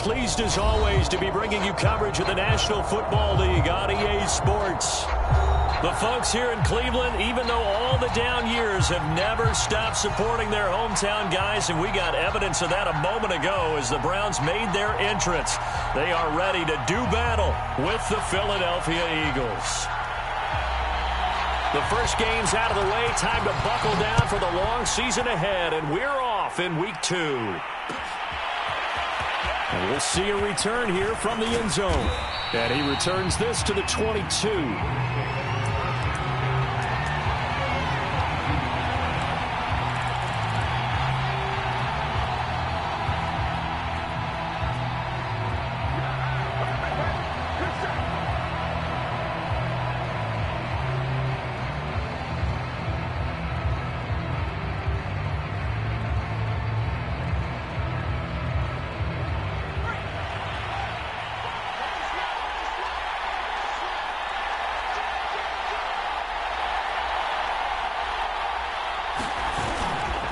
pleased as always to be bringing you coverage of the National Football League on EA Sports. The folks here in Cleveland, even though all the down years, have never stopped supporting their hometown guys, and we got evidence of that a moment ago as the Browns made their entrance. They are ready to do battle with the Philadelphia Eagles. The first game's out of the way. Time to buckle down for the long season ahead, and we're off in Week 2. And we'll see a return here from the end zone. And he returns this to the 22.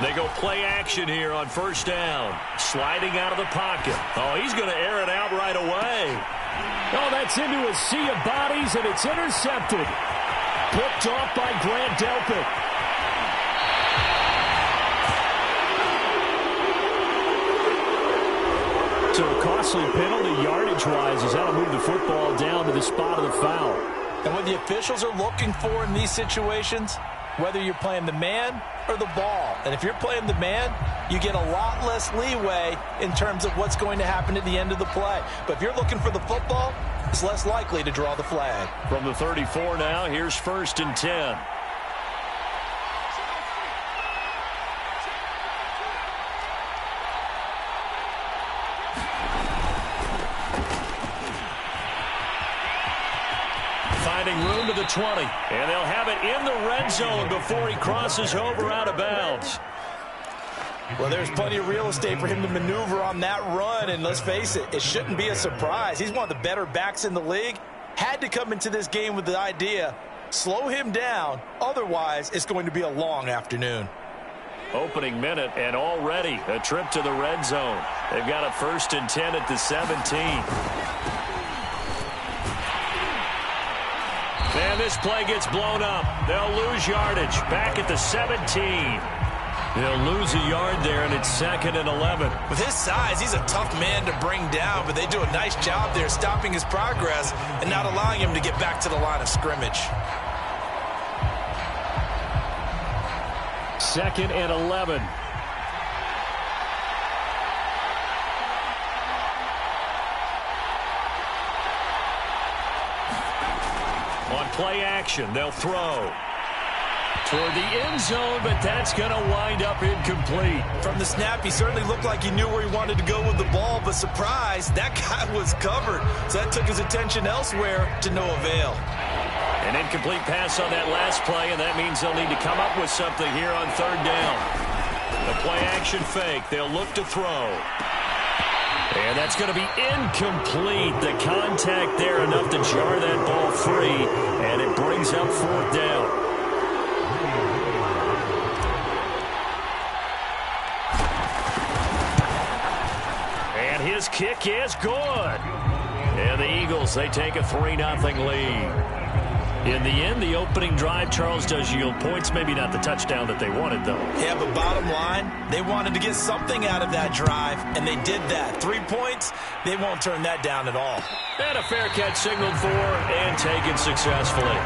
They go play action here on first down. Sliding out of the pocket. Oh, he's going to air it out right away. Oh, that's into a sea of bodies, and it's intercepted. Picked off by Grant Delpit. So a costly penalty yardage-wise as that'll move the football down to the spot of the foul. And what the officials are looking for in these situations, whether you're playing the man or the ball. And if you're playing the man, you get a lot less leeway in terms of what's going to happen at the end of the play. But if you're looking for the football, it's less likely to draw the flag. From the 34 now, here's 1st and 10. Finding room to the 20, and they'll have it in the red zone before he crosses over out of bounds. Well, there's plenty of real estate for him to maneuver on that run, and let's face it, it shouldn't be a surprise. He's one of the better backs in the league. Had to come into this game with the idea, slow him down, otherwise it's going to be a long afternoon. Opening minute, and already a trip to the red zone. They've got a 1st and 10 at the 17. And this play gets blown up. They'll lose yardage. Back at the 17. They'll lose a yard there, and it's 2nd and 11. With his size, he's a tough man to bring down, but they do a nice job there stopping his progress and not allowing him to get back to the line of scrimmage. 2nd and 11. On play action, they'll throw toward the end zone, but that's going to wind up incomplete. From the snap, he certainly looked like he knew where he wanted to go with the ball, but surprise, that guy was covered. So that took his attention elsewhere to no avail. An incomplete pass on that last play, and that means they'll need to come up with something here on 3rd down. The play action fake, they'll look to throw. And that's going to be incomplete. The contact there enough to jar that ball free, and it brings up 4th down. And his kick is good. And the Eagles, they take a 3-0 lead. In the end, the opening drive, Charles, does yield points. Maybe not the touchdown that they wanted, though. Yeah, but bottom line, they wanted to get something out of that drive, and they did that. 3 points, they won't turn that down at all. And a fair catch signaled for and taken successfully.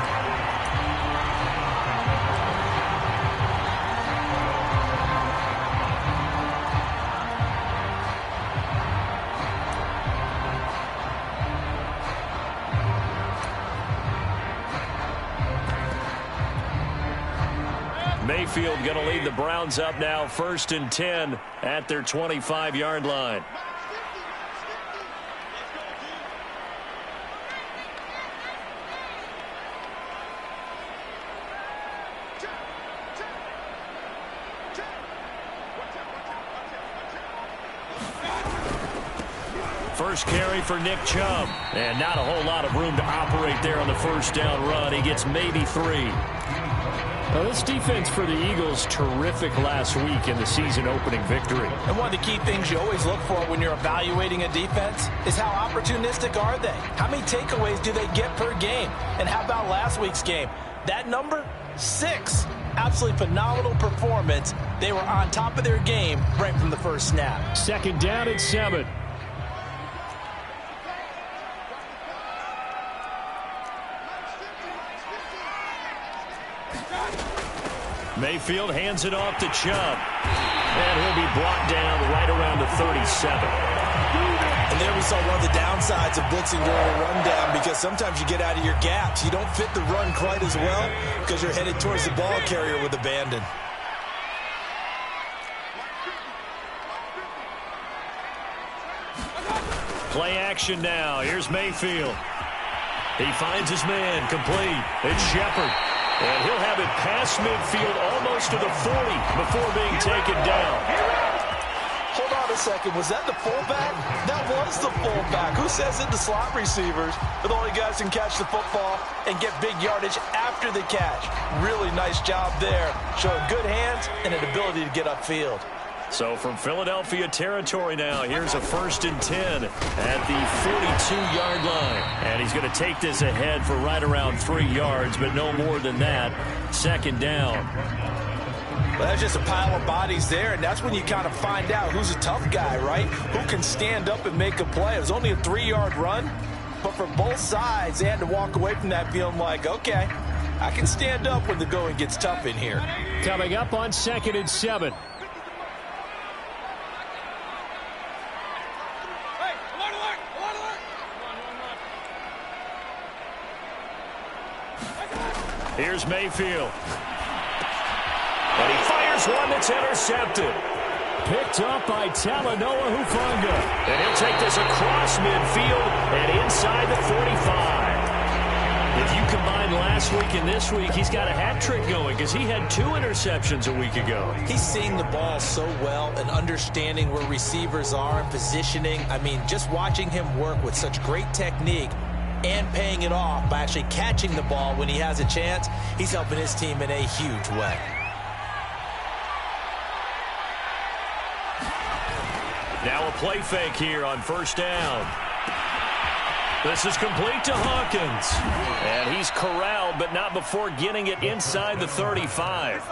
Mayfield going to lead the Browns up now, 1st and 10 at their 25-yard line. First carry for Nick Chubb, and not a whole lot of room to operate there on the 1st down run. He gets maybe 3. Well, this defense for the Eagles, terrific last week in the season-opening victory. And one of the key things you always look for when you're evaluating a defense is how opportunistic are they? How many takeaways do they get per game? And how about last week's game? That number, 6. Absolutely phenomenal performance. They were on top of their game right from the first snap. Second down and 7. Mayfield hands it off to Chubb. And he'll be brought down right around the 37. And there we saw one of the downsides of blitzing during a rundown, because sometimes you get out of your gaps. You don't fit the run quite as well because you're headed towards the ball carrier with abandon. Play action now. Here's Mayfield. He finds his man, complete. It's Shepard. And he'll have it past midfield almost to the 40 before being taken down. Hold on a second. Was that the fullback? That was the fullback. Who says it? The slot receivers are the only guys who can catch the football and get big yardage after the catch. Really nice job there. Showing good hands and an ability to get upfield. So from Philadelphia territory now, here's a 1st and 10 at the 42-yard line. And he's going to take this ahead for right around 3 yards, but no more than that. Second down. Well, that's just a pile of bodies there, and that's when you kind of find out who's a tough guy, right? Who can stand up and make a play. It was only a 3-yard run, but for both sides, they had to walk away from that feeling like, okay, I can stand up when the going gets tough in here. Coming up on 2nd and 7. Here's Mayfield. And he fires one that's intercepted. Picked up by Talanoa Hufanga. And he'll take this across midfield and inside the 45. If you combine last week and this week, he's got a hat trick going because he had 2 interceptions a week ago. He's seeing the ball so well and understanding where receivers are and positioning. I mean, just watching him work with such great technique and paying it off by actually catching the ball when he has a chance, he's helping his team in a huge way. Now a play fake here on 1st down. This is complete to Hawkins. And he's corralled, but not before getting it inside the 35.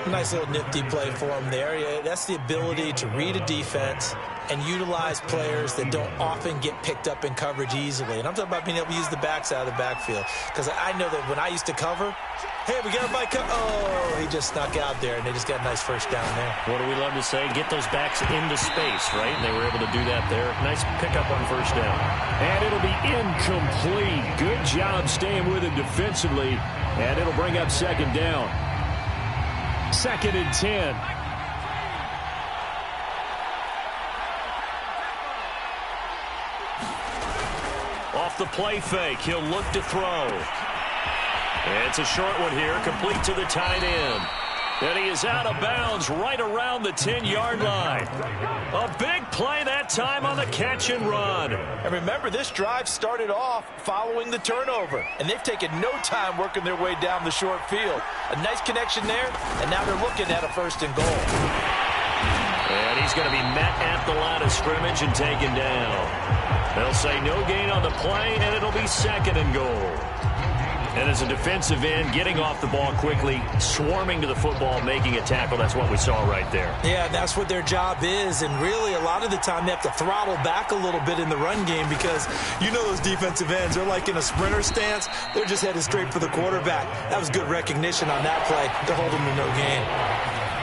Nice little nifty play for him there. Yeah, that's the ability to read a defense and utilize players that don't often get picked up in coverage easily. And I'm talking about being able to use the backs out of the backfield. Because I know that when I used to cover, hey, we got everybody oh, he just snuck out there, and they just got a nice 1st down there. What do we love to say? Get those backs into space, right? And they were able to do that there. Nice pickup on 1st down. And it'll be incomplete. Good job staying with it defensively. And it'll bring up 2nd down. 2nd and 10. Off the play fake, he'll look to throw. And it's a short one here, complete to the tight end. And he is out of bounds right around the 10-yard line. A big play that time on the catch and run. And remember, this drive started off following the turnover. And they've taken no time working their way down the short field. A nice connection there, and now they're looking at a 1st and goal. And he's going to be met at the line of scrimmage and taken down. They'll say no gain on the play, and it'll be 2nd and goal. And as a defensive end, getting off the ball quickly, swarming to the football, making a tackle, that's what we saw right there. Yeah, that's what their job is, and really a lot of the time they have to throttle back a little bit in the run game because you know those defensive ends, they're like in a sprinter stance. They're just headed straight for the quarterback. That was good recognition on that play to hold them to no gain.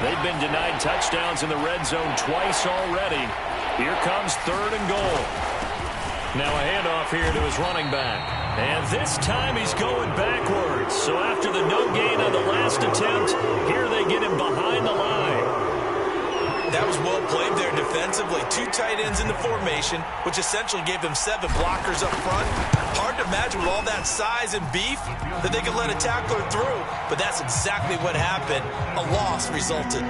They've been denied touchdowns in the red zone twice already. Here comes 3rd and goal. Now a handoff here to his running back. And this time he's going backwards. So after the no gain on the last attempt, here they get him behind the line. That was well played there defensively. 2 tight ends in the formation, which essentially gave them 7 blockers up front. Hard to imagine with all that size and beef that they could let a tackler through. But that's exactly what happened. A loss resulted.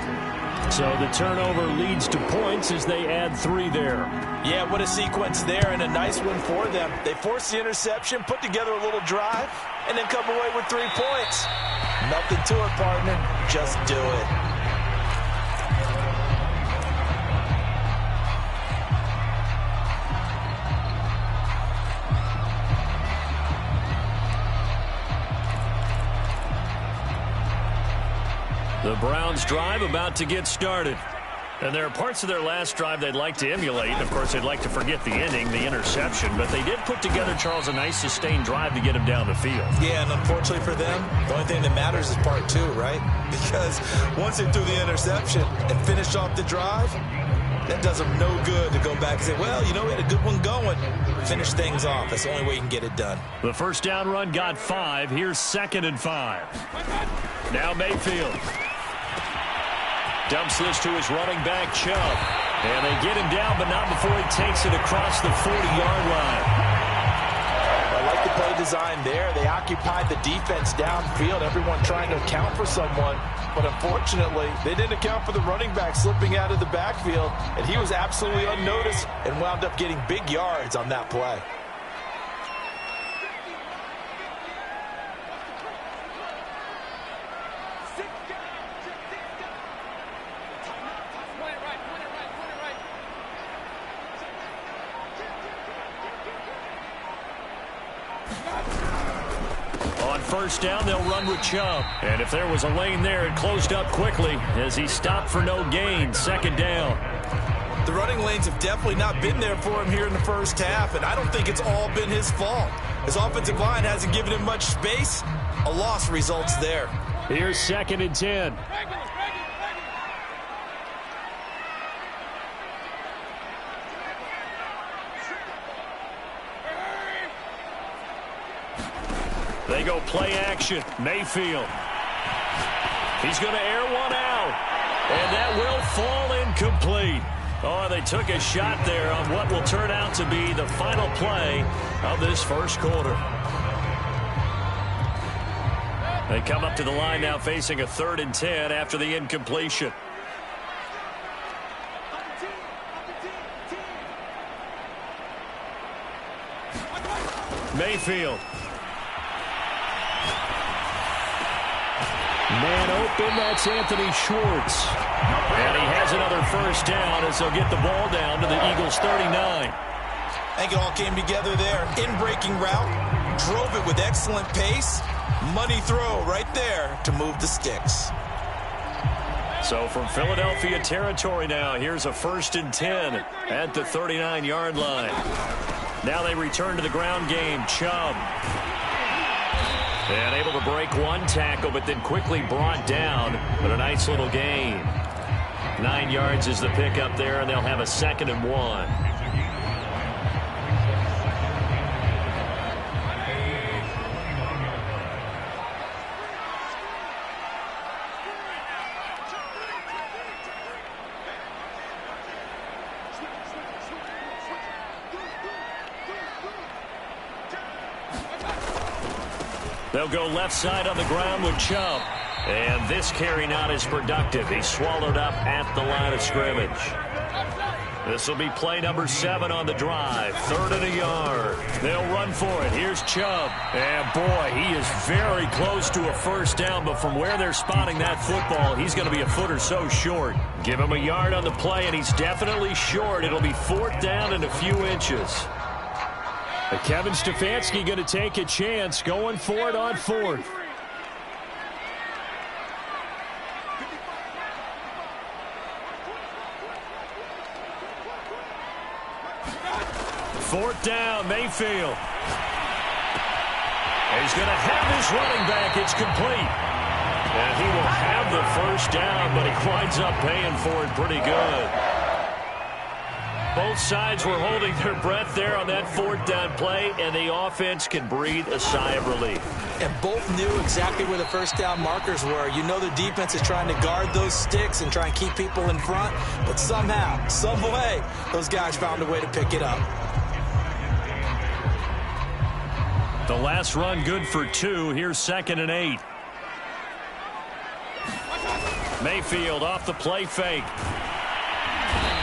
So the turnover leads to points as they add 3 there. Yeah, what a sequence there, and a nice one for them. They forced the interception, put together a little drive, and then come away with 3 points. Nothing to it, partner. Just do it. The Browns drive about to get started. And there are parts of their last drive they'd like to emulate. Of course, they'd like to forget the ending, the interception. But they did put together, Charles, a nice sustained drive to get him down the field. Yeah, and unfortunately for them, the only thing that matters is part two, right? Because once they threw the interception and finished off the drive, that does them no good to go back and say, well, you know, we had a good one going. Finish things off. That's the only way you can get it done. The first down run got 5. Here's 2nd and 5. Now Mayfield dumps this to his running back, Chubb. And they get him down, but not before he takes it across the 40-yard line. I like the play design there. They occupied the defense downfield, everyone trying to account for someone. But unfortunately, they didn't account for the running back slipping out of the backfield, and he was absolutely unnoticed and wound up getting big yards on that play. First down, they'll run with Chubb. And if there was a lane there, it closed up quickly as he stopped for no gain. 2nd down. The running lanes have definitely not been there for him here in the first half, and I don't think it's all been his fault. His offensive line hasn't given him much space. A loss results there. Here's 2nd and 10. They go play action. Mayfield. He's going to air one out. And that will fall incomplete. Oh, they took a shot there on what will turn out to be the final play of this first quarter. They come up to the line now facing a 3rd and 10 after the incompletion. Mayfield. Man open, that's Anthony Schwartz. And he has another first down as they'll get the ball down to the Eagles' 39. I think it all came together there. In-breaking route, drove it with excellent pace. Money throw right there to move the sticks. So from Philadelphia territory now, here's a 1st and 10 at the 39-yard line. Now they return to the ground game. Chubb. And able to break one tackle, but then quickly brought down. But a nice little gain. 9 yards is the pickup there, and they'll have a 2nd and 1. They'll go left side on the ground with Chubb. And this carry not as productive. He's swallowed up at the line of scrimmage. This will be play number 7 on the drive. 3rd and a yard. They'll run for it. Here's Chubb. And boy, he is very close to a first down. But from where they're spotting that football, he's going to be a foot or so short. Give him a yard on the play, and he's definitely short. It'll be 4th down and a few inches. But Kevin Stefanski going to take a chance going for it on 4th. Fourth down, Mayfield. He's going to have his running back. It's complete. And he will have the first down, but he winds up paying for it pretty good. Both sides were holding their breath there on that 4th down play, and the offense can breathe a sigh of relief. And both knew exactly where the first down markers were. You know the defense is trying to guard those sticks and try and keep people in front, but somehow, some way, those guys found a way to pick it up. The last run good for 2. Here's 2nd and 8. Mayfield off the play fake.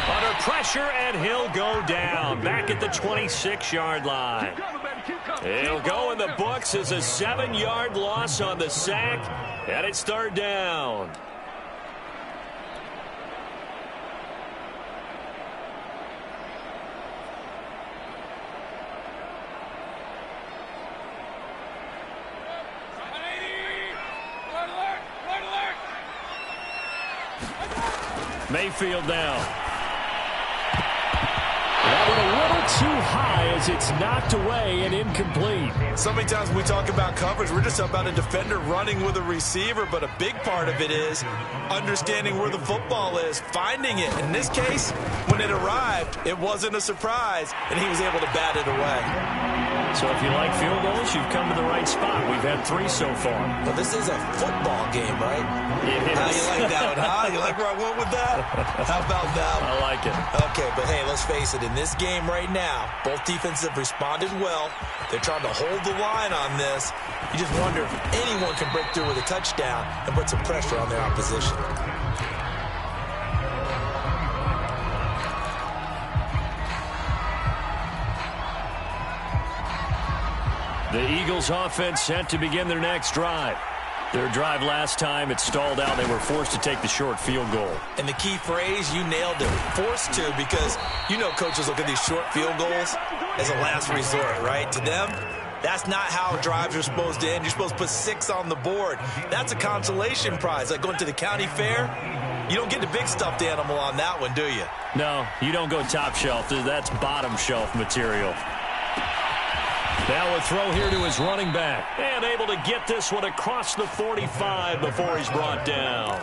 Under pressure, and he'll go down back at the 26-yard line. It'll go in the books as a 7-yard loss on the sack, and it's third down. Mayfield now. That went a little too high as it's knocked away and incomplete. So many times when we talk about coverage, we're just about a defender running with a receiver, but a big part of it is understanding where the football is, finding it. In this case, when it arrived, it wasn't a surprise, and he was able to bat it away. So if you like field goals, you've come to the right spot. We've had 3 so far. Well, this is a football game, right? It is. How you like that one, huh? You like where I went with that? How about that one? I like it. Okay, but hey, let's face it. In this game right now, both defenses have responded well. They're trying to hold the line on this. You just wonder if anyone can break through with a touchdown and put some pressure on their opposition. The Eagles offense set to begin their next drive. Their drive last time, it stalled out. They were forced to take the short field goal. And the key phrase, you nailed it, forced to, because you know coaches look at these short field goals as a last resort, right? To them, that's not how drives are supposed to end. You're supposed to put 6 on the board. That's a consolation prize. Like going to the county fair, you don't get the big stuffed animal on that one, do you? No, you don't go top shelf. That's bottom shelf material. Now a throw here to his running back. And able to get this one across the 45 before he's brought down.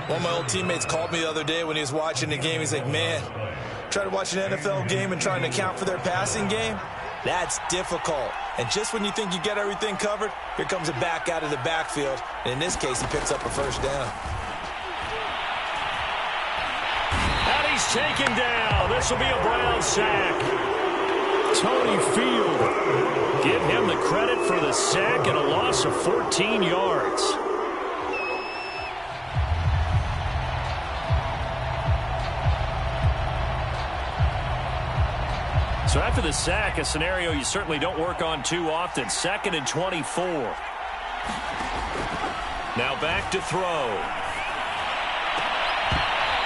One of my old teammates called me the other day when he was watching the game. He's like, man, trying to watch an NFL game and trying to account for their passing game? That's difficult. And just when you think you get everything covered, here comes a back out of the backfield. And in this case, he picks up a first down. And he's taken down. This will be a Brown sack. Tony Field, give him the credit for the sack and a loss of 14 yards. So after the sack, a scenario you certainly don't work on too often. 2nd and 24. Now back to throw.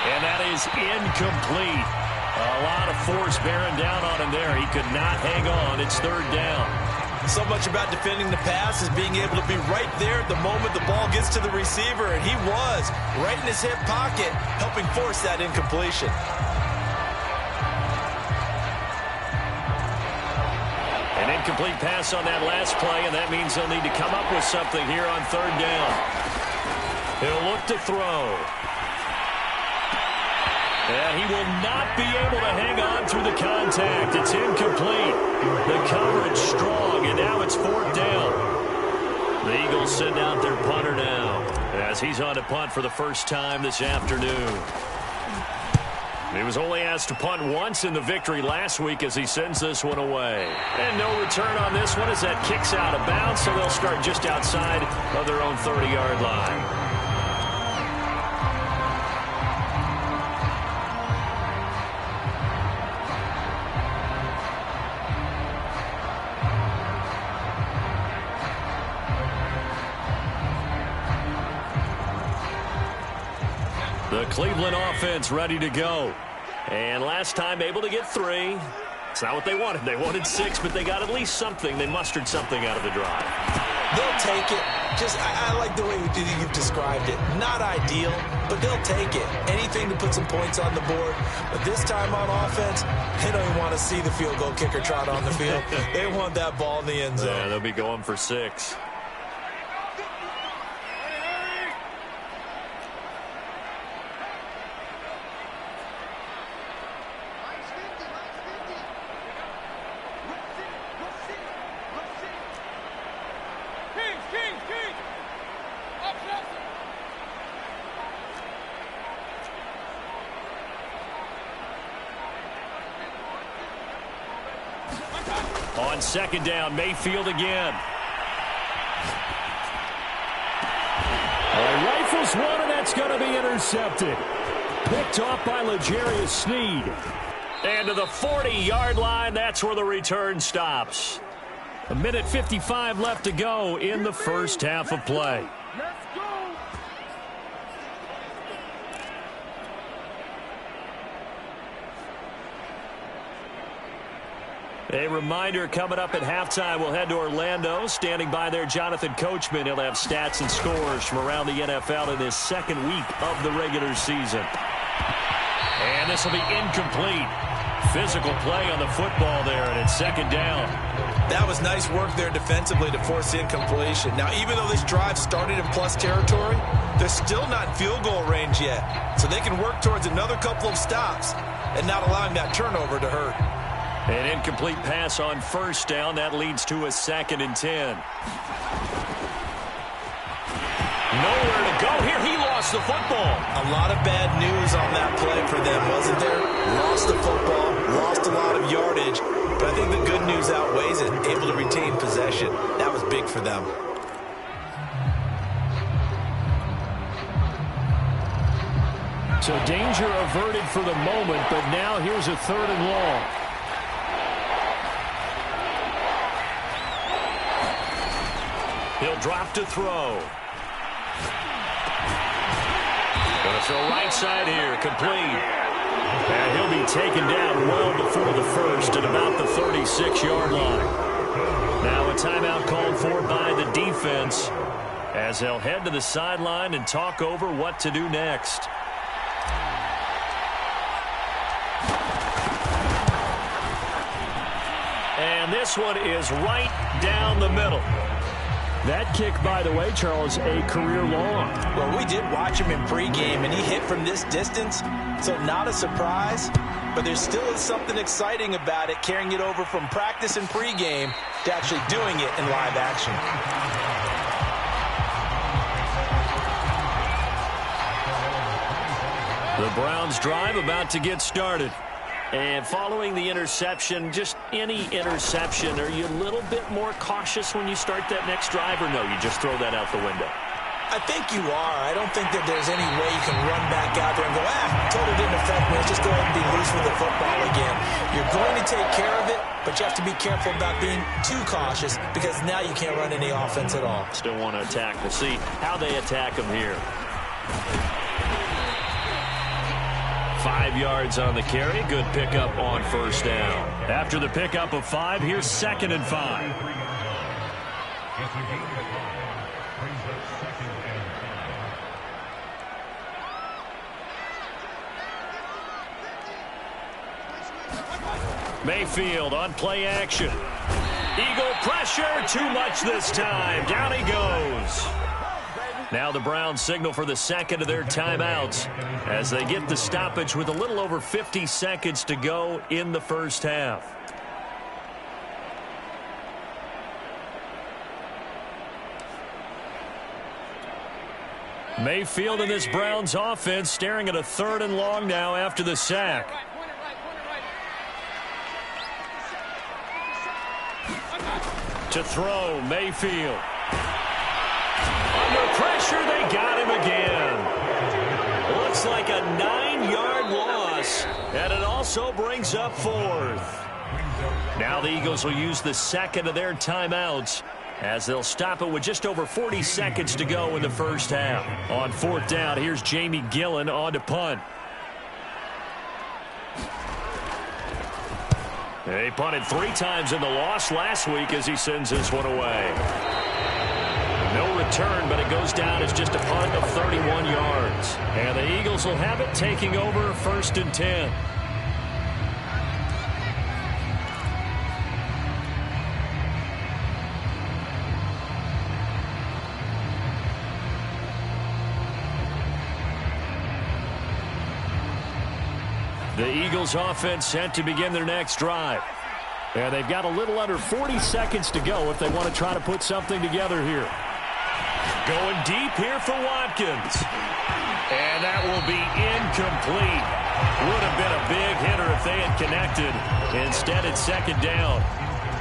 And that is incomplete. A lot of force bearing down on him there. He could not hang on. It's third down. So much about defending the pass is being able to be right there at the moment the ball gets to the receiver, and he was right in his hip pocket, helping force that incompletion. An incomplete pass on that last play, and that means they'll need to come up with something here on third down. He'll look to throw. And he will not be able to hang on through the contact. It's incomplete. The coverage strong, and now it's 4th down. The Eagles send out their punter now as he's on to punt for the first time this afternoon. He was only asked to punt once in the victory last week as he sends this one away. And no return on this one as that kicks out of bounds, so they'll start just outside of their own 30-yard line. The Cleveland offense ready to go. And last time able to get 3. It's not what they wanted. They wanted 6, but they got at least something. They mustered something out of the drive. They'll take it. I like the way you've described it. Not ideal, but they'll take it. Anything to put some points on the board. But this time on offense, they don't even want to see the field goal kicker trot on the field. They want that ball in the end zone. Yeah, they'll be going for 6. On 2nd down, Mayfield again. Rifles one, and that's going to be intercepted. Picked off by L'Jarius Sneed. And to the 40-yard line, that's where the return stops. A minute 55 left to go in the first half of play. A reminder, coming up at halftime, we'll head to Orlando. Standing by there, Jonathan Coachman. He'll have stats and scores from around the NFL in his second week of the regular season. And this will be incomplete. Physical play on the football there, and it's second down. That was nice work there defensively to force incompletion. Now, even though this drive started in plus territory, they're still not in field goal range yet. So they can work towards another couple of stops and not allowing that turnover to hurt. An incomplete pass on first down. That leads to a 2nd and 10. Nowhere to go here. He lost the football. A lot of bad news on that play for them, wasn't there? Lost the football, lost a lot of yardage, but I think the good news outweighs it. Able to retain possession. That was big for them. So danger averted for the moment, but now here's a 3rd and long. He'll drop to throw. Going to throw right side here, complete. And he'll be taken down well before the first at about the 36-yard line. Now a timeout called for by the defense as they'll head to the sideline and talk over what to do next. And this one is right down the middle. That kick, by the way, Charles, a career long. Well, we did watch him in pregame, and he hit from this distance, so not a surprise. But there still is something exciting about it, carrying it over from practice and pregame to actually doing it in live action. The Browns drive about to get started. And following the interception, just any interception, are you a little bit more cautious when you start that next drive, or no, you just throw that out the window? I think you are. I don't think that there's any way you can run back out there and go, totally didn't affect me. Let's just go ahead and be loose with the football again. You're going to take care of it, but you have to be careful about being too cautious because now you can't run any offense at all. Still want to attack. We'll see how they attack them here. 5 yards on the carry. Good pickup on first down. After the pickup of 5, here's 2nd and 5. Mayfield on play action. Eagle pressure. Too much this time. Down he goes. Now the Browns signal for the second of their timeouts as they get the stoppage with a little over 50 seconds to go in the first half. Mayfield and this Browns offense staring at a 3rd and long now after the sack. To throw, Mayfield. Under pressure, they got him again. Looks like a 9-yard loss, and it also brings up 4th. Now the Eagles will use the 2nd of their timeouts as they'll stop it with just over 40 seconds to go in the first half. On 4th down, here's Jamie Gillen on to punt. He punted 3 times in the loss last week as he sends this one away. No return, but it goes down as just a punt of 31 yards. And the Eagles will have it, taking over 1st and 10. The Eagles offense set to begin their next drive. And they've got a little under 40 seconds to go if they want to try to put something together here. Going deep here for Watkins. And that will be incomplete. Would have been a big hitter if they had connected. Instead, it's 2nd down.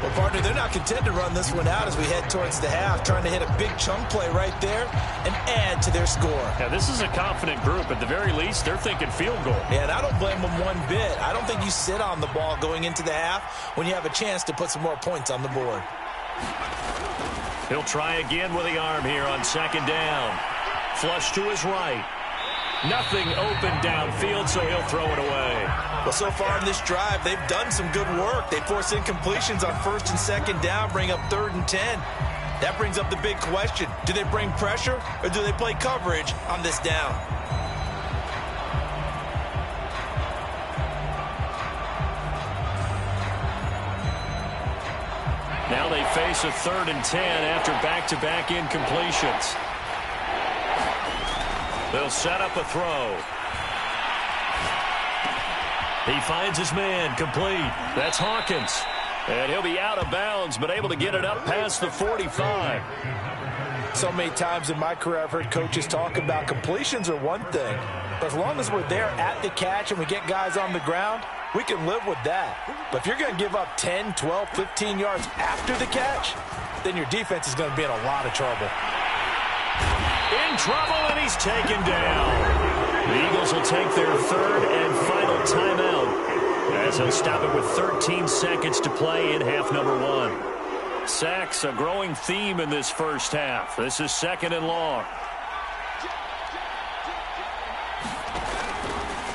Well, partner, they're not content to run this one out as we head towards the half, trying to hit a big chunk play right there and add to their score. Yeah, this is a confident group. At the very least, they're thinking field goal. Yeah, and I don't blame them one bit. I don't think you sit on the ball going into the half when you have a chance to put some more points on the board. He'll try again with the arm here on second down. Flush to his right. Nothing open downfield, so he'll throw it away. Well, so far in this drive, they've done some good work. They force incompletions on first and second down, bring up 3rd and 10. That brings up the big question. Do they bring pressure or do they play coverage on this down? Now they face a 3rd and 10 after back-to-back incompletions. They'll set up a throw. He finds his man, complete. That's Hawkins. And he'll be out of bounds, but able to get it up past the 45. So many times in my career I've heard coaches talk about completions are one thing. But as long as we're there at the catch and we get guys on the ground, we can live with that. But if you're going to give up 10, 12, 15 yards after the catch, then your defense is going to be in a lot of trouble. In trouble, and he's taken down. The Eagles will take their 3rd and final timeout as he'll stop it with 13 seconds to play in half number 1. Sacks, a growing theme in this first half. This is 2nd and long.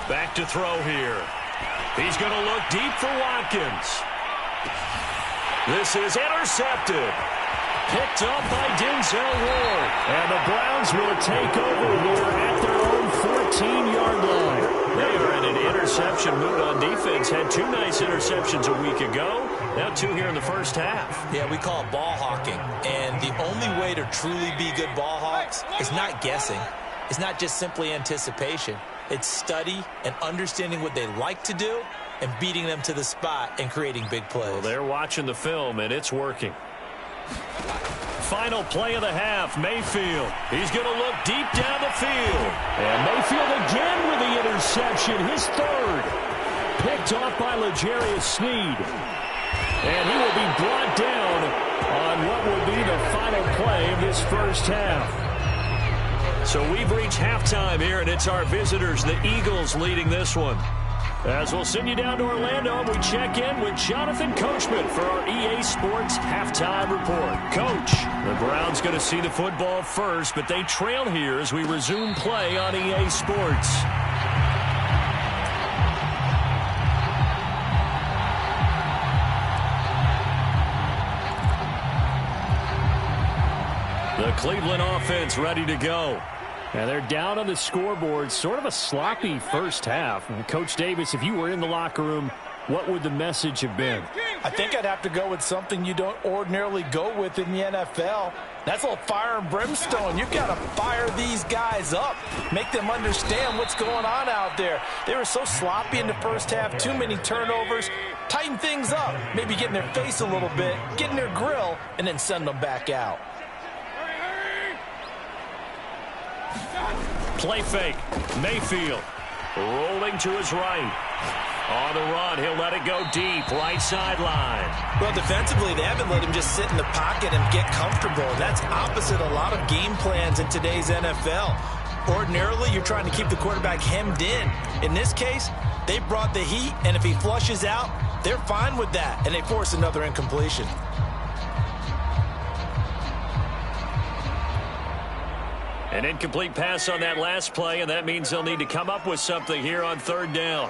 Back to throw here. He's going to look deep for Watkins. This is intercepted. Picked up by Denzel Ward. And the Browns will take over here at their own 14-yard line. They are in an interception mood on defense. Had 2 nice interceptions a week ago. Now 2 here in the first half. Yeah, we call it ball hawking. And the only way to truly be good ball hawks is not guessing. It's not just simply anticipation. It's study and understanding what they like to do and beating them to the spot and creating big plays. Well, they're watching the film, and it's working. Final play of the half, Mayfield. He's going to look deep down the field. And Mayfield again with the interception, his 3rd. Picked off by L'Jarius Sneed. And he will be brought down on what will be the final play of this first half. So we've reached halftime here, and it's our visitors, the Eagles, leading this one. As we'll send you down to Orlando, we check in with Jonathan Coachman for our EA Sports Halftime Report. Coach, the Browns going to see the football first, but they trail here as we resume play on EA Sports. The Cleveland offense ready to go. And they're down on the scoreboard. Sort of a sloppy first half. And Coach Davis, if you were in the locker room, what would the message have been? I think I'd have to go with something you don't ordinarily go with in the NFL. That's a little fire and brimstone. You've got to fire these guys up. Make them understand what's going on out there. They were so sloppy in the first half. Too many turnovers. Tighten things up. Maybe get in their face a little bit. Get in their grill. And then send them back out. Play fake. Mayfield rolling to his right. On the run, he'll let it go deep, right sideline. Well, defensively, they haven't let him just sit in the pocket and get comfortable. That's opposite a lot of game plans in today's NFL. Ordinarily, you're trying to keep the quarterback hemmed in. In this case, they brought the heat, and if he flushes out, they're fine with that, and they force another incompletion. An incomplete pass on that last play, and that means they'll need to come up with something here on 3rd down.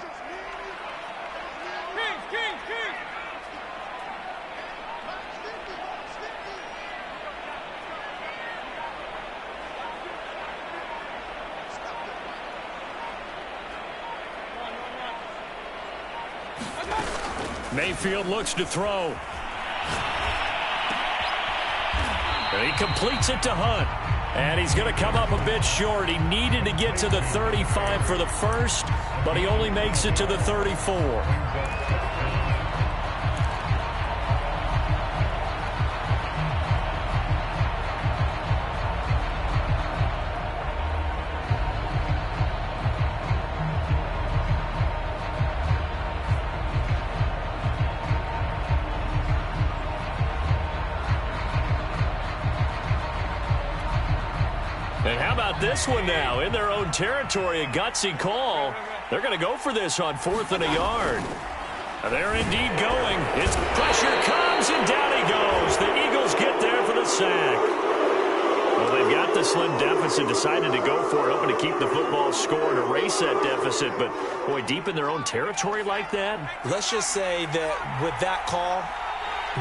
Mayfield looks to throw. And he completes it to Hunt. And he's going to come up a bit short. He needed to get to the 35 for the first, but he only makes it to the 34. And how about this one now? In their own territory, a gutsy call. They're going to go for this on 4th and a yard. They're indeed going. Its pressure comes, and down he goes. The Eagles sack. Well, they've got the slim deficit, decided to go for it, hoping to keep the football score and erase that deficit. But, boy, deep in their own territory like that? Let's just say that with that call,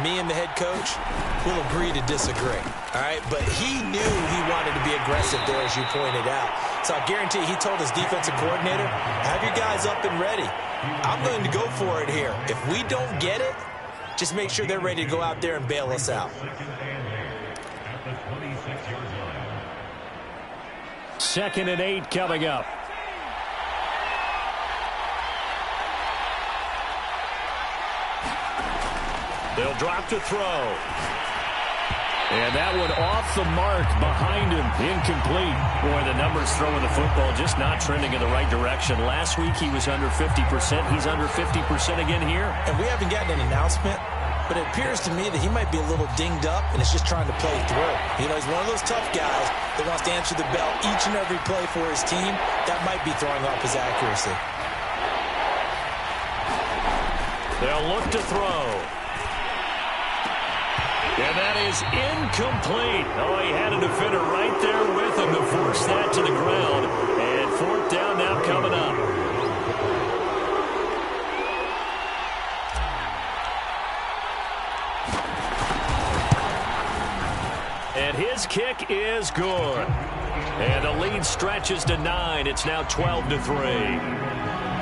me and the head coach will agree to disagree. All right? But he knew he wanted to be aggressive there, as you pointed out. So I guarantee he told his defensive coordinator, have your guys up and ready. I'm going to go for it here. If we don't get it, just make sure they're ready to go out there and bail us out. 2nd and 8 coming up. They'll drop to throw. And that one off the mark behind him. Incomplete. Boy, the numbers throwing the football just not trending in the right direction. Last week he was under 50%. He's under 50% again here. And we haven't gotten an announcement, but it appears to me that he might be a little dinged up and is just trying to play through. You know, he's one of those tough guys that wants to answer the bell each and every play for his team. That might be throwing off his accuracy. They'll look to throw. And that is incomplete. Oh, he had a defender right there with him to force that to the ground. And 4th down now coming up. And his kick is good. And the lead stretches to 9. It's now 12-3.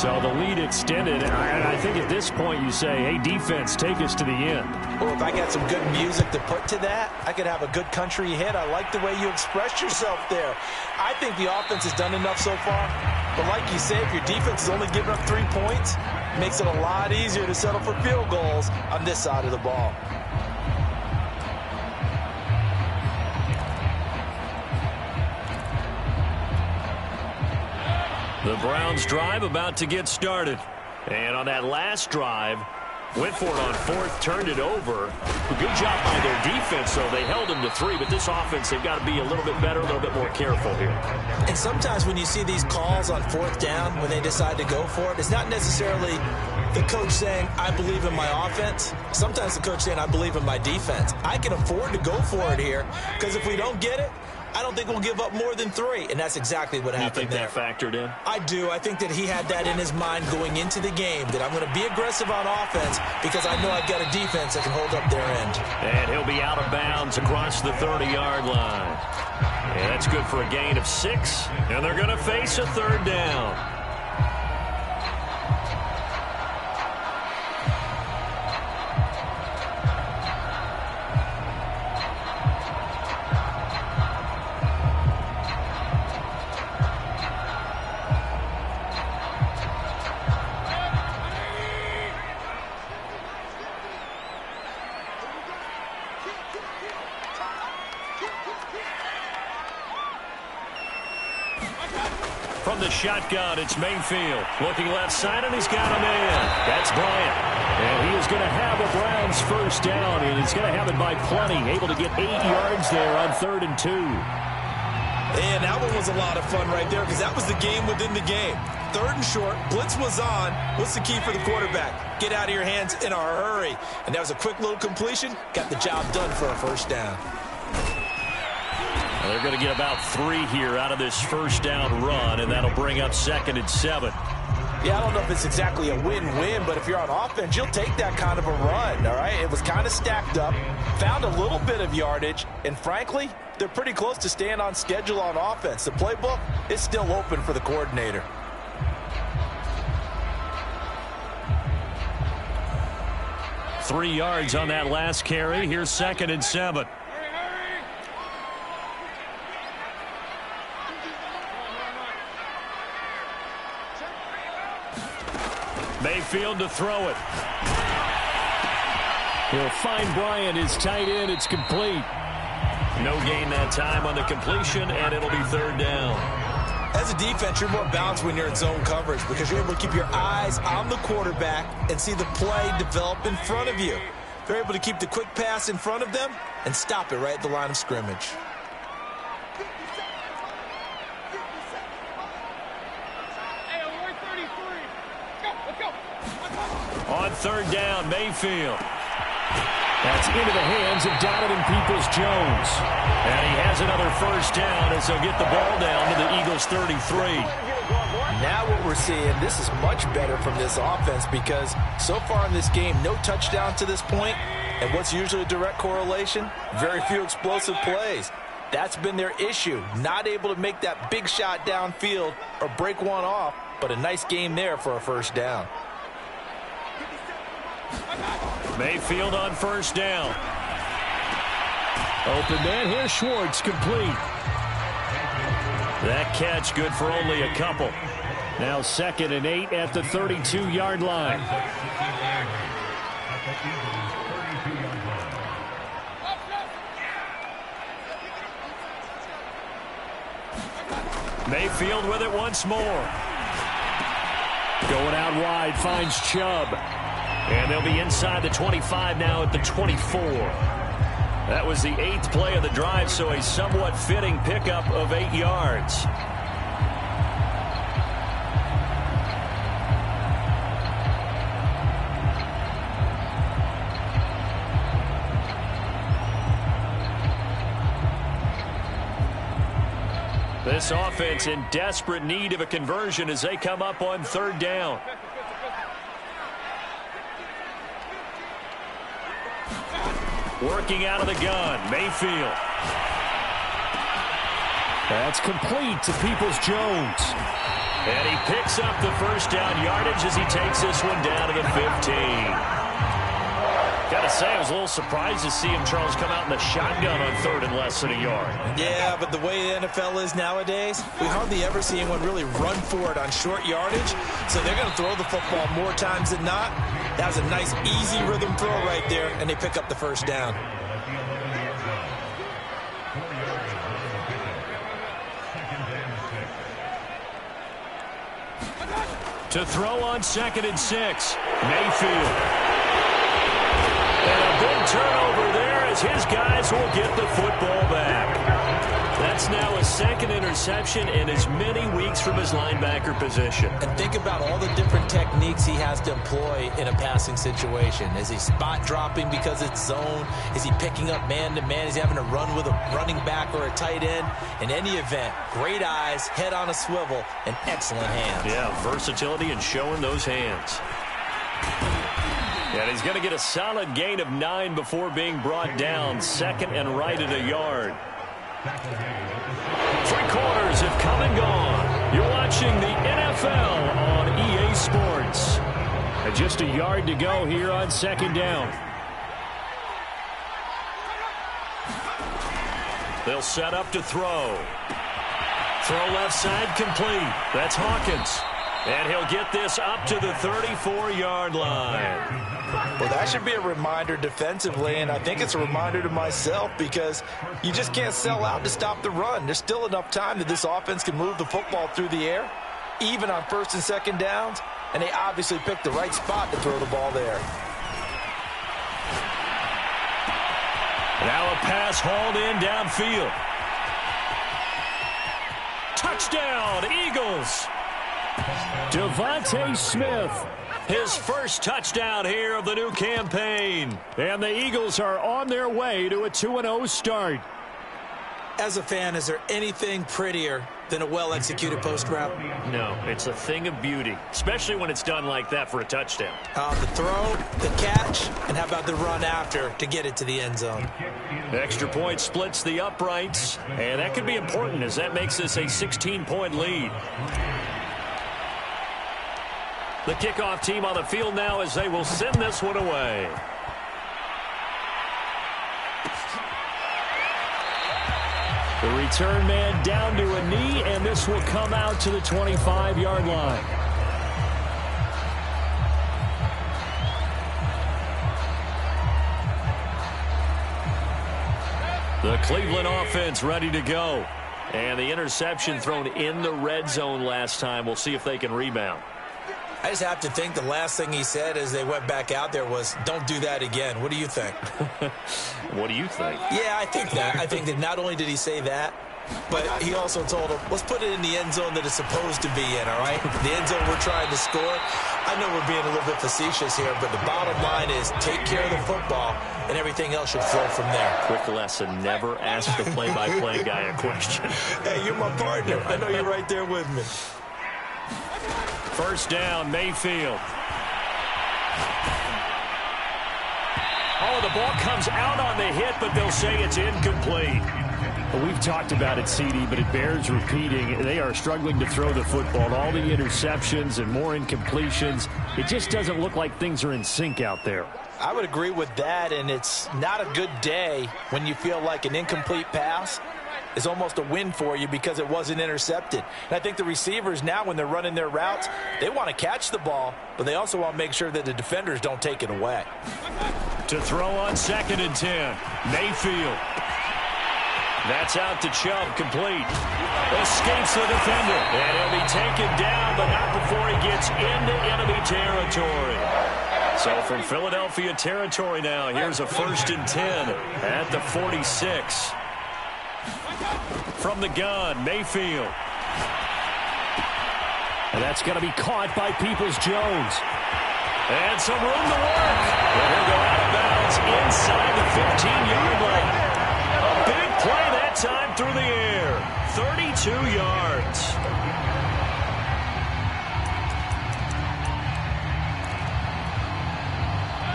So the lead extended. I think at this point you say, hey, defense, take us to the end. Well, if I got some good music to put to that, I could have a good country hit. I like the way you expressed yourself there. I think the offense has done enough so far. But like you say, if your defense is only giving up 3 points, it makes it a lot easier to settle for field goals on this side of the ball. The Browns drive about to get started. And on that last drive, went for it on 4th, turned it over. Good job by their defense, though. They held them to 3, but this offense, they've got to be a little bit better, a little bit more careful here. And sometimes when you see these calls on 4th down, when they decide to go for it, it's not necessarily the coach saying, I believe in my offense. Sometimes the coach saying, I believe in my defense. I can afford to go for it here, because if we don't get it, I don't think we'll give up more than 3, and that's exactly what happened there. You think that factored in? I do. I think that he had that in his mind going into the game, that I'm going to be aggressive on offense because I know I've got a defense that can hold up their end. And he'll be out of bounds across the 30-yard line. And that's good for a gain of 6, and they're going to face a 3rd down. From the shotgun, it's Mayfield. Looking left side, and he's got a man. That's Bryant. And he is going to have a Browns 1st down, and he's going to have it by plenty. Able to get 8 yards there on 3rd and 2. And that one was a lot of fun right there because that was the game within the game. 3rd and short, blitz was on. What's the key for the quarterback? Get out of your hands in a hurry. And that was a quick little completion. Got the job done for a 1st down. They're going to get about 3 here out of this 1st down run, and that'll bring up 2nd and 7. Yeah, I don't know if it's exactly a win-win, but if you're on offense, you'll take that kind of a run, all right? It was kind of stacked up, found a little bit of yardage, and frankly, they're pretty close to staying on schedule on offense. The playbook is still open for the coordinator. Three yards on that last carry. Here's 2nd and 7. Mayfield to throw it. He'll find Bryant, his tight end. It's complete. No gain that time on the completion, and it'll be 3rd down. As a defense, you're more balanced when you're in zone coverage because you're able to keep your eyes on the quarterback and see the play develop in front of you. They're able to keep the quick pass in front of them and stop it right at the line of scrimmage. On 3rd down, Mayfield. That's into the hands of Donovan Peoples-Jones. And he has another first down as they'll get the ball down to the Eagles' 33. Now what we're seeing, this is much better from this offense because so far in this game, no touchdown to this point. And what's usually a direct correlation? Very few explosive plays. That's been their issue. Not able to make that big shot downfield or break one off, but a nice game there for a first down. Mayfield on first down. Open man, here's Schwartz, complete. That catch good for only a couple. Now 2nd and 8 at the 32-yard line. Mayfield with it once more. Going out wide, finds Chubb. And they'll be inside the 25 now at the 24. That was the 8th play of the drive, so a somewhat fitting pickup of 8 yards. This offense in desperate need of a conversion as they come up on 3rd down. Working out of the gun, Mayfield. That's complete to Peoples-Jones. And he picks up the first down yardage as he takes this one down to the 15. Gotta say, I was a little surprised to see him, Charles, come out in the shotgun on 3rd and less than a yard. Yeah, but the way the NFL is nowadays, we hardly ever see anyone really run for it on short yardage. So they're going to throw the football more times than not. That was a nice, easy rhythm throw right there, and they pick up the first down. To throw on 2nd and 6, Mayfield. And a big turnover there as his guys will get the football back. That's now his 2nd interception in as many weeks from his linebacker position. And think about all the different techniques he has to employ in a passing situation. Is he spot dropping because it's zone? Is he picking up man-to-man? Is he having to run with a running back or a tight end? In any event, great eyes, head on a swivel, and excellent hands. Yeah, versatility and showing those hands. And he's going to get a solid gain of 9 before being brought down. 2nd and right at a yard. 3 quarters have come and gone. You're watching the NFL on EA Sports. And just a yard to go here on 2nd down. They'll set up to throw. Throw left side complete. That's Hawkins. And he'll get this up to the 34-yard line. Well, that should be a reminder defensively, and I think it's a reminder to myself because you just can't sell out to stop the run. There's still enough time that this offense can move the football through the air, even on 1st and 2nd downs, and they obviously picked the right spot to throw the ball there. Now a pass hauled in downfield. Touchdown, Eagles! Devontae Smith, his first touchdown here of the new campaign. And the Eagles are on their way to a 2-0 start. As a fan, is there anything prettier than a well-executed post route? No, it's a thing of beauty, especially when it's done like that for a touchdown. The throw, the catch, and how about the run after to get it to the end zone? Extra point splits the uprights, and that could be important as that makes this a 16-point lead. The kickoff team on the field now as they will send this one away. The return man down to a knee, and this will come out to the 25-yard line. The Cleveland offense ready to go. And the interception thrown in the red zone last time. We'll see if they can rebound. I just have to think the last thing he said as they went back out there was, don't do that again. What do you think? What do you think? Yeah, I think that. I think that not only did he say that, but he also told him, let's put it in the end zone that it's supposed to be in, all right? The end zone we're trying to score. I know we're being a little bit facetious here, but the bottom line is take care of the football. and everything else should flow from there. Quick lesson, never ask the play-by-play guy a question. Hey, you're my partner. I know you're right there with me. First down, Mayfield. Oh, the ball comes out on the hit, but they'll say it's incomplete. Well, we've talked about it, CD, but it bears repeating. They are struggling to throw the football. All the interceptions and more incompletions. It just doesn't look like things are in sync out there. I would agree with that, and it's not a good day when you feel like an incomplete pass is almost a win for you because it wasn't intercepted. And I think the receivers now, when they're running their routes, they want to catch the ball, but they also want to make sure that the defenders don't take it away. To throw on 2nd and 10, Mayfield. That's out to Chubb, complete. Escapes the defender. And he'll be taken down, but not before he gets into enemy territory. So from Philadelphia territory now, here's a 1st and 10 at the 46. From the gun, Mayfield. And that's going to be caught by Peoples-Jones. And some room to work. And he'll go out of bounds inside the 15-yard line. A big play that time through the air. 32 yards.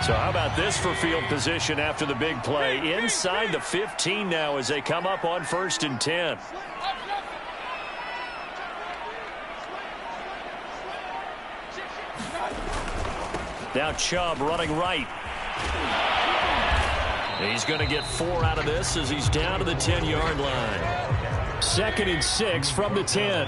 So how about this for field position after the big play? Inside the 15 now as they come up on 1st and 10. Now Chubb running right. He's going to get 4 out of this as he's down to the 10-yard line. 2nd and 6 from the 10.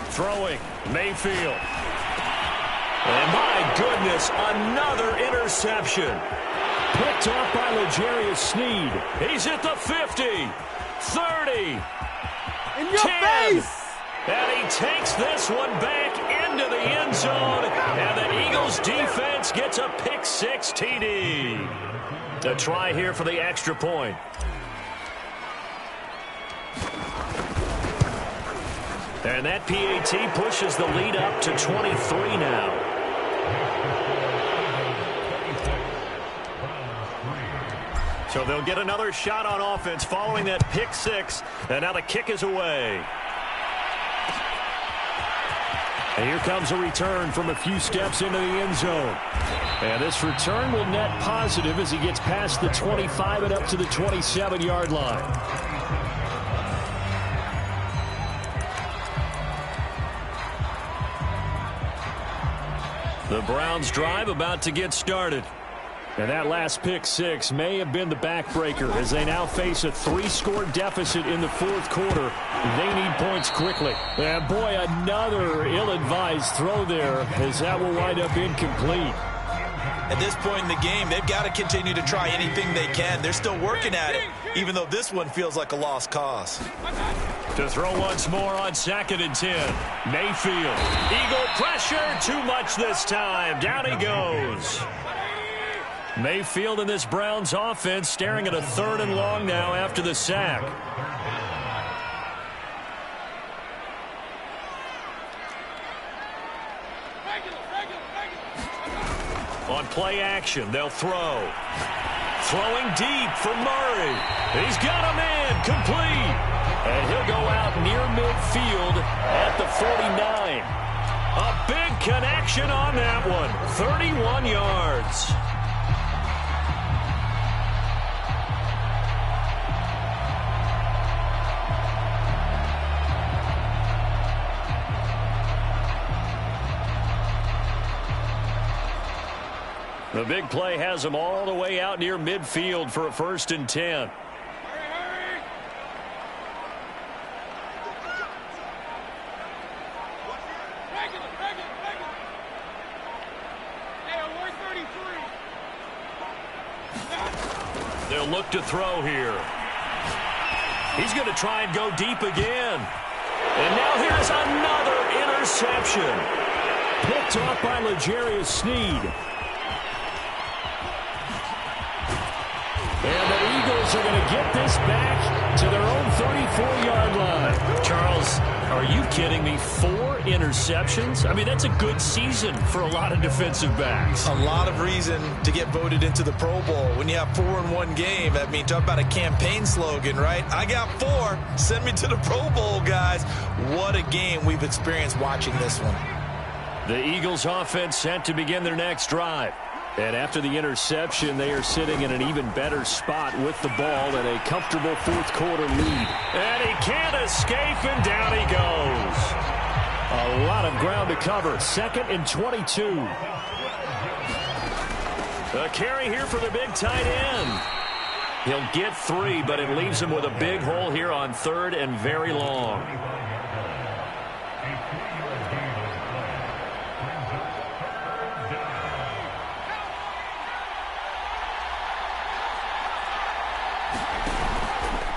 Throwing, Mayfield. And my goodness, another interception. Picked off by L'Jarius Sneed. He's at the 50, 30, in your 10. face! And he takes this one back into the end zone. And the Eagles defense gets a pick-6 TD. A try here for the extra point. And that PAT pushes the lead up to 23 now. So they'll get another shot on offense following that pick-6. And now the kick is away. And here comes a return from a few steps into the end zone. And this return will net positive as he gets past the 25 and up to the 27-yard line. The Browns drive about to get started. And that last pick-6 may have been the backbreaker as they now face a 3-score deficit in the 4th quarter. They need points quickly. And boy, another ill-advised throw there as that will wind up incomplete. At this point in the game, they've got to continue to try anything they can. They're still working at it, even though this one feels like a lost cause. To throw once more on 2nd and 10. Mayfield. Eagle pressure. Too much this time. Down he goes. Mayfield in this Browns offense staring at a 3rd and long now after the sack. On play action, they'll throw. Throwing deep for Murray. He's got a man complete. And he'll go out near midfield at the 49. A big connection on that one. 31 yards. The big play has them all the way out near midfield for a 1st and 10. They'll look to throw here. He's going to try and go deep again. And now here's another interception. Picked off by L'Jarius Sneed. And the Eagles Eagles are going to get this back to their own 34-yard line. Charles, are you kidding me? 4 interceptions? I mean, that's a good season for a lot of defensive backs. A lot of reason to get voted into the Pro Bowl. When you have 4 in one game, I mean, talk about a campaign slogan, right? I got 4. Send me to the Pro Bowl, guys. What a game we've experienced watching this one. The Eagles offense set to begin their next drive. And after the interception, they are sitting in an even better spot with the ball and a comfortable fourth-quarter lead. And he can't escape, and down he goes. A lot of ground to cover. 2nd and 22. A carry here for the big tight end. He'll get 3, but it leaves him with a big hole here on 3rd and very long.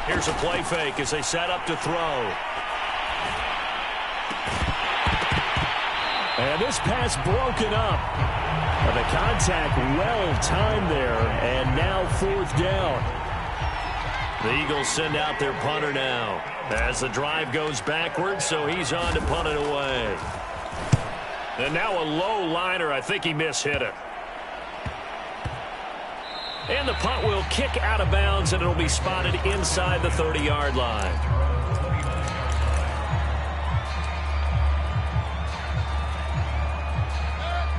Here's a play fake as they set up to throw. And this pass broken up. The contact well timed there, and now 4th down. The Eagles send out their punter now as the drive goes backwards, so he's on to punt it away. And now a low liner. I think he mishit it. And the punt will kick out of bounds, and it'll be spotted inside the 30-yard line.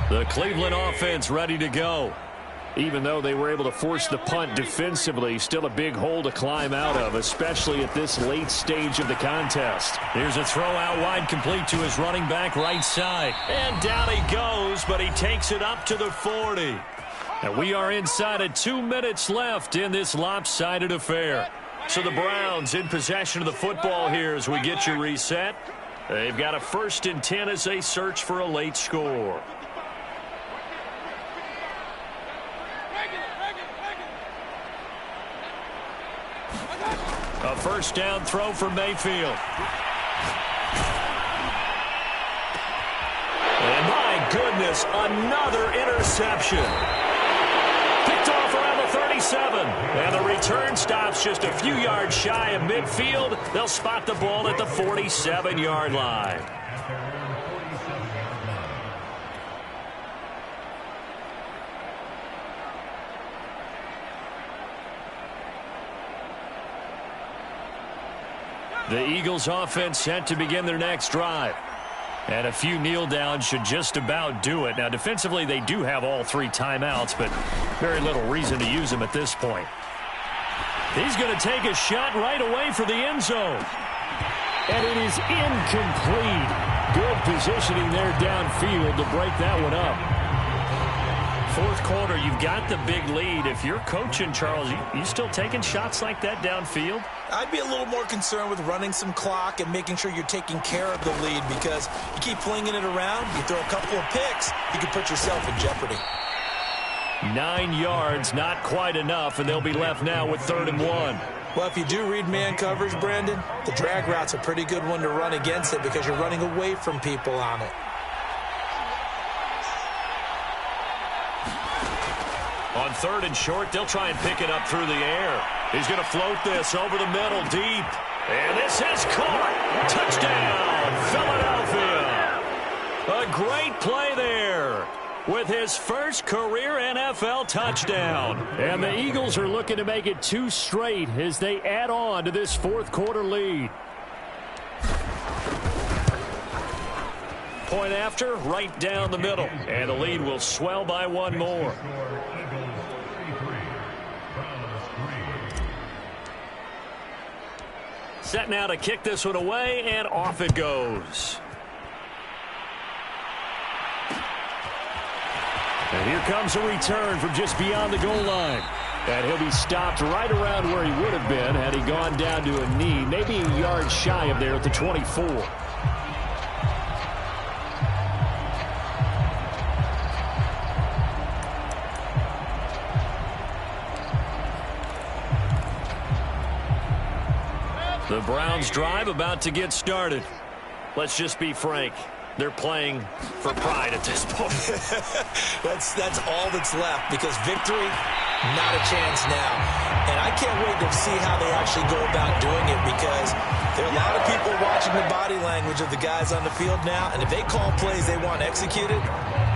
The Cleveland offense ready to go. Even though they were able to force the punt defensively, still a big hole to climb out of, especially at this late stage of the contest. Here's a throw out wide, complete to his running back right side. And down he goes, but he takes it up to the 40. And we are inside of 2 minutes left in this lopsided affair. So the Browns in possession of the football here as we get you reset. They've got a 1st and 10 as they search for a late score. A 1st down throw for Mayfield. And my goodness, another interception. Picked off around the 37. And the return stops just a few yards shy of midfield. They'll spot the ball at the 47-yard line. The Eagles offense set to begin their next drive. And a few kneel downs should just about do it. Now, defensively, they do have all 3 timeouts, but very little reason to use them at this point. He's going to take a shot right away for the end zone. And it is incomplete. Good positioning there downfield to break that one up. 4th quarter, you've got the big lead. If you're coaching, Charles, you still taking shots like that downfield? I'd be a little more concerned with running some clock and making sure you're taking care of the lead, because you keep flinging it around, you throw a couple of picks, you can put yourself in jeopardy. 9 yards, not quite enough, and they'll be left now with 3rd and 1. Well, if you do read man coverage, Brandon, the drag route's a pretty good one to run against it because you're running away from people on it. On 3rd and short, they'll try and pick it up through the air. He's going to float this over the middle deep. And this is caught. Touchdown, Philadelphia. A great play there with his first career NFL touchdown. And the Eagles are looking to make it 2 straight as they add on to this 4th quarter lead. Point after, right down the middle. And the lead will swell by 1 more. Set now to kick this one away, and off it goes. And here comes a return from just beyond the goal line. And he'll be stopped right around where he would have been had he gone down to a knee, maybe a yard shy of there at the 24. The Browns drive about to get started. Let's just be frank. They're playing for pride at this point. That's all that's left, because victory, not a chance now. And I can't wait to see how they actually go about doing it, because there are a lot of people watching the body language of the guys on the field now, and if they call plays they want executed,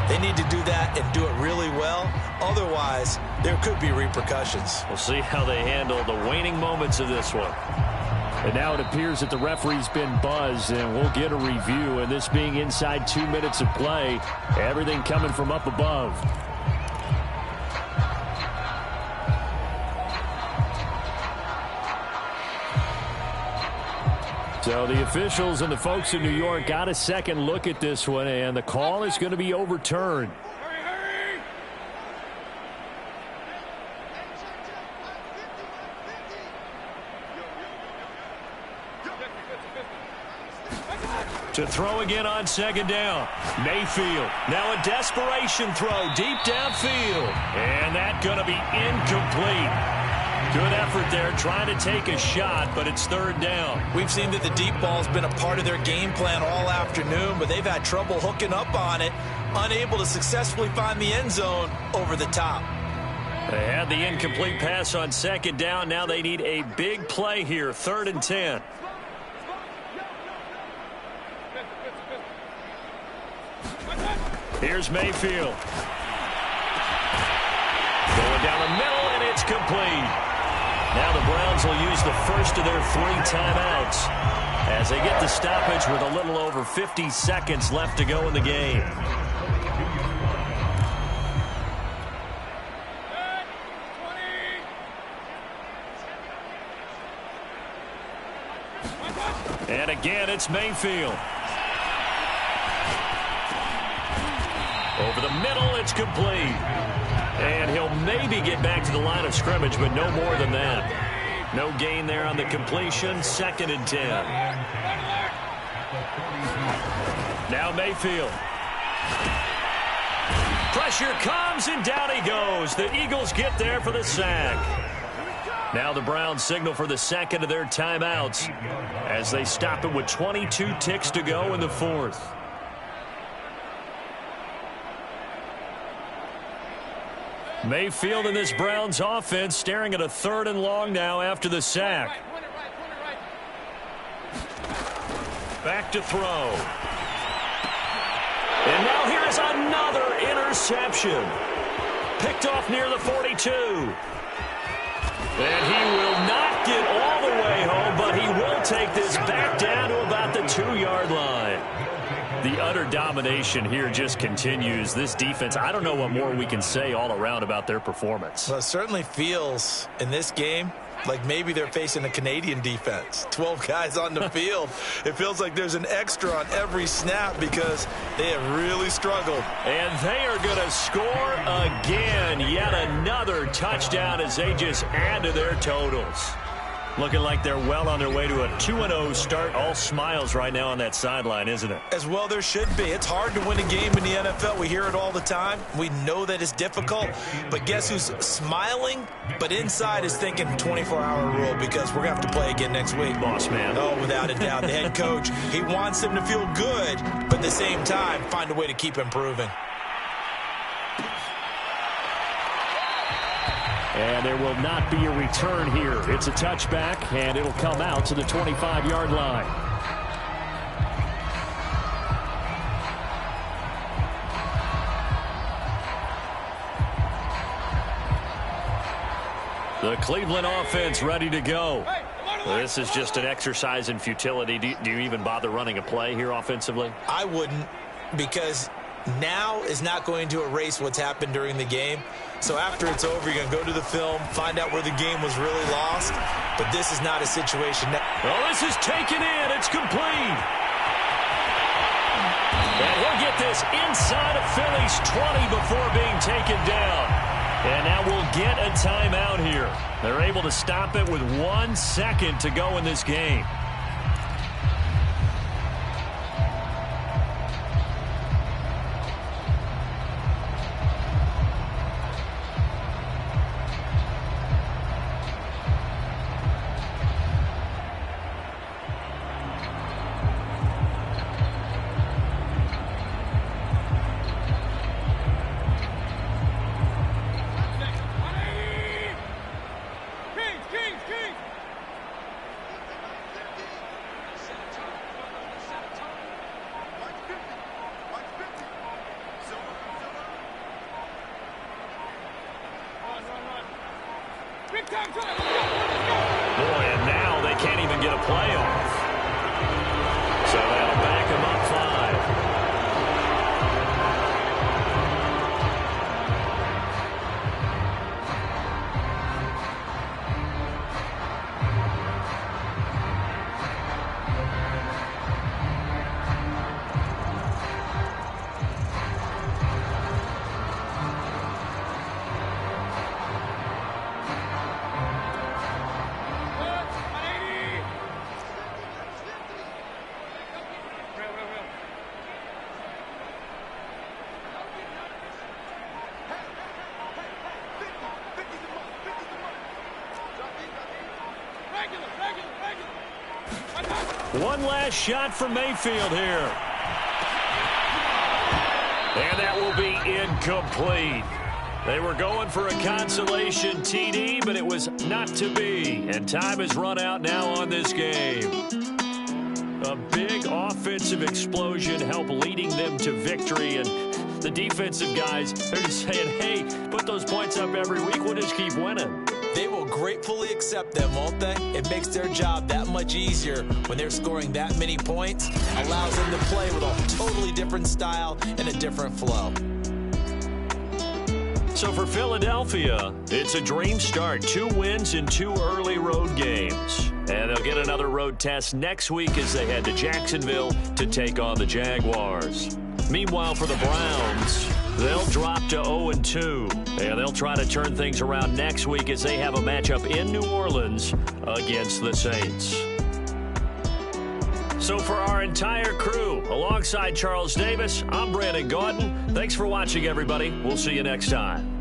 they need to do that and do it really well. Otherwise, there could be repercussions. We'll see how they handle the waning moments of this one. And now it appears that the referee's been buzzed, and we'll get a review. And this being inside 2 minutes of play, everything coming from up above. So the officials and the folks in New York got a second look at this one, and the call is going to be overturned. To throw again on second down. Mayfield. Now a desperation throw deep downfield. And that's going to be incomplete. Good effort there trying to take a shot, but it's third down. We've seen that the deep ball's been a part of their game plan all afternoon, but they've had trouble hooking up on it, unable to successfully find the end zone over the top. They had the incomplete pass on second down. Now they need a big play here, 3rd and 10. Here's Mayfield. Going down the middle, and it's complete. Now the Browns will use the first of their 3 timeouts as they get the stoppage with a little over 50 seconds left to go in the game. And again, it's Mayfield. Over the middle, it's complete. And he'll maybe get back to the line of scrimmage, but no more than that. No gain there on the completion, 2nd and 10. Now Mayfield. Pressure comes, and down he goes. The Eagles get there for the sack. Now the Browns signal for the second of their timeouts as they stop it with 22 ticks to go in the 4th. Mayfield in this Browns offense staring at a 3rd and long now after the sack. Back to throw. And now here is another interception. Picked off near the 42. And he will not get all the way home, but he will take this back down to about the 2-yard line. The utter domination here just continues. This defense, I don't know what more we can say all around about their performance. Well, it certainly feels in this game like maybe they're facing a Canadian defense. 12 guys on the field. It feels like there's an extra on every snap because they have really struggled. And they are going to score again. Yet another touchdown as they just add to their totals. Looking like they're well on their way to a 2-0 start. All smiles right now on that sideline, isn't it? As well there should be. It's hard to win a game in the NFL. We hear it all the time. We know that it's difficult. But guess who's smiling, but inside is thinking 24-hour rule, because we're going to have to play again next week. Boss man. Oh, without a doubt. The head coach, he wants them to feel good, but at the same time, find a way to keep improving. And there will not be a return here. It's a touchback, and it'll come out to the 25-yard line. The Cleveland offense ready to go. This is just an exercise in futility. Do you even bother running a play here offensively? I wouldn't, because now is not going to erase what's happened during the game. So after it's over, you're going to go to the film, find out where the game was really lost. But this is not a situation. Well, this is taken in. It's complete. And he'll get this inside of Philly's 20 before being taken down. And now we'll get a timeout here. They're able to stop it with 1 second to go in this game. Boy, and now they can't even get a play off. So that'll back him up 5. One last shot from Mayfield here. And that will be incomplete. They were going for a consolation TD, but it was not to be. And time has run out now on this game. A big offensive explosion helped leading them to victory. And the defensive guys, they're just saying, hey, put those points up every week. We'll just keep winning. They will gratefully accept them, won't they? It makes their job that much easier when they're scoring that many points. Allows them to play with a totally different style and a different flow. So for Philadelphia, it's a dream start. 2 wins in 2 early road games. And they'll get another road test next week as they head to Jacksonville to take on the Jaguars. Meanwhile, for the Browns, they'll drop to 0-2. And they'll try to turn things around next week as they have a matchup in New Orleans against the Saints. So for our entire crew, alongside Charles Davis, I'm Brandon Gaudin. Thanks for watching, everybody. We'll see you next time.